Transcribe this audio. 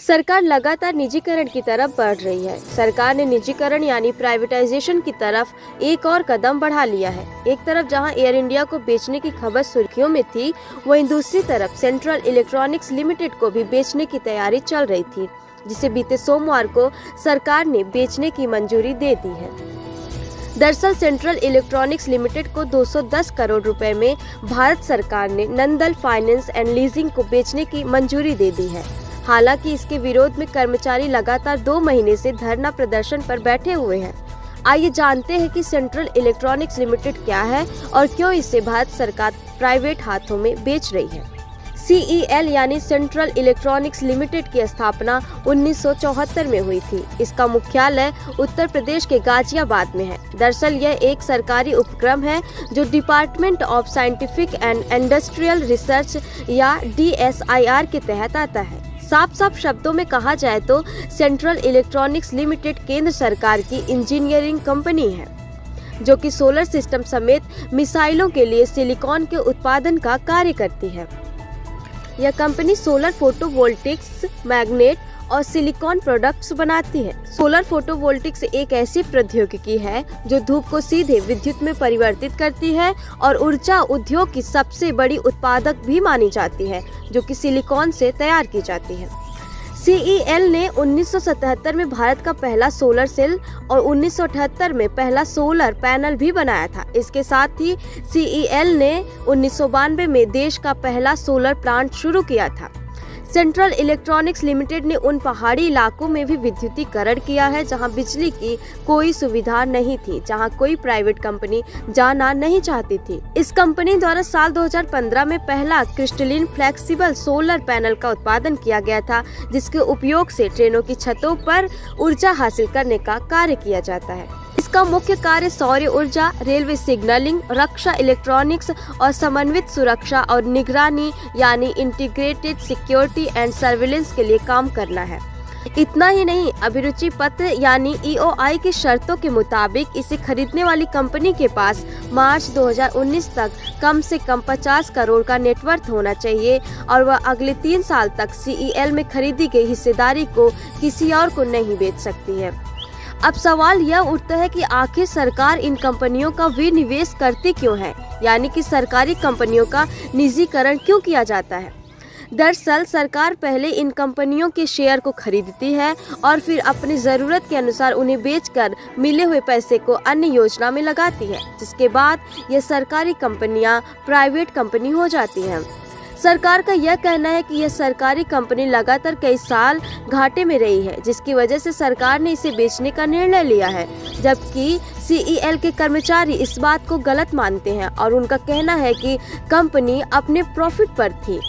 सरकार लगातार निजीकरण की तरफ बढ़ रही है। सरकार ने निजीकरण यानी प्राइवेटाइजेशन की तरफ एक और कदम बढ़ा लिया है। एक तरफ जहां एयर इंडिया को बेचने की खबर सुर्खियों में थी, वहीं दूसरी तरफ सेंट्रल इलेक्ट्रॉनिक्स लिमिटेड को भी बेचने की तैयारी चल रही थी, जिसे बीते सोमवार को सरकार ने बेचने की मंजूरी दे दी है। दरअसल सेंट्रल इलेक्ट्रॉनिक्स लिमिटेड को 210 करोड़ रुपए में भारत सरकार ने नंदल फाइनेंस एंड लीजिंग को बेचने की मंजूरी दे दी है। हालांकि इसके विरोध में कर्मचारी लगातार 2 महीने से धरना प्रदर्शन पर बैठे हुए हैं। आइए जानते हैं कि सेंट्रल इलेक्ट्रॉनिक्स लिमिटेड क्या है और क्यों इसे भारत सरकार प्राइवेट हाथों में बेच रही है। CEL यानी सेंट्रल इलेक्ट्रॉनिक्स लिमिटेड की स्थापना 1974 में हुई थी। इसका मुख्यालय उत्तर प्रदेश के गाजियाबाद में है। दरअसल यह एक सरकारी उपक्रम है जो department of scientific and industrial research या DSIR के तहत आता है। साफ शब्दों में कहा जाए तो सेंट्रल इलेक्ट्रॉनिक्स लिमिटेड केंद्र सरकार की इंजीनियरिंग कंपनी है, जो कि सोलर सिस्टम समेत मिसाइलों के लिए सिलिकॉन के उत्पादन का कार्य करती है। यह कंपनी सोलर फोटोवोल्टिक्स, मैग्नेट और सिलिकॉन प्रोडक्ट्स बनाती है। सोलर फोटोवोल्टिक्स एक ऐसी प्रौद्योगिकी है जो धूप को सीधे विद्युत में परिवर्तित करती है और ऊर्जा उद्योग की सबसे बड़ी उत्पादक भी मानी जाती है, जो कि सिलिकॉन से तैयार की जाती है। CEL ने 1977 में भारत का पहला सोलर सेल और 1978 में पहला सोलर पैनल भी बनाया था। इसके साथ ही CEL ने 1992 में देश का पहला सोलर प्लांट शुरू किया था। सेंट्रल इलेक्ट्रॉनिक्स लिमिटेड ने उन पहाड़ी इलाकों में भी विद्युतीकरण किया है जहां बिजली की कोई सुविधा नहीं थी, जहां कोई प्राइवेट कंपनी जाना नहीं चाहती थी। इस कंपनी द्वारा साल 2015 में पहला क्रिस्टलिन फ्लेक्सिबल सोलर पैनल का उत्पादन किया गया था, जिसके उपयोग से ट्रेनों की छतों पर ऊर्जा हासिल करने का कार्य किया जाता है। इसका मुख्य कार्य सौर ऊर्जा, रेलवे सिग्नलिंग, रक्षा इलेक्ट्रॉनिक्स और समन्वित सुरक्षा और निगरानी यानी इंटीग्रेटेड सिक्योरिटी एंड सर्विलेंस के लिए काम करना है। इतना ही नहीं, अभिरुचि पत्र यानी EOI की शर्तों के मुताबिक इसे खरीदने वाली कंपनी के पास मार्च 2019 तक कम से कम 50 करोड़ का नेटवर्थ होना चाहिए और वह अगले 3 साल तक CEL में खरीदी गई हिस्सेदारी को किसी और को नहीं बेच सकती है। अब सवाल यह उठता है कि आखिर सरकार इन कंपनियों का विनिवेश करती क्यों है, यानी कि सरकारी कंपनियों का निजीकरण क्यों किया जाता है। दरअसल सरकार पहले इन कंपनियों के शेयर को खरीदती है और फिर अपनी ज़रूरत के अनुसार उन्हें बेचकर मिले हुए पैसे को अन्य योजना में लगाती है, जिसके बाद ये सरकारी कंपनियां प्राइवेट कंपनी हो जाती हैं। सरकार का यह कहना है कि यह सरकारी कंपनी लगातार कई साल घाटे में रही है, जिसकी वजह से सरकार ने इसे बेचने का निर्णय लिया है, जबकि CEL के कर्मचारी इस बात को गलत मानते हैं और उनका कहना है कि कंपनी अपने प्रॉफिट पर थी।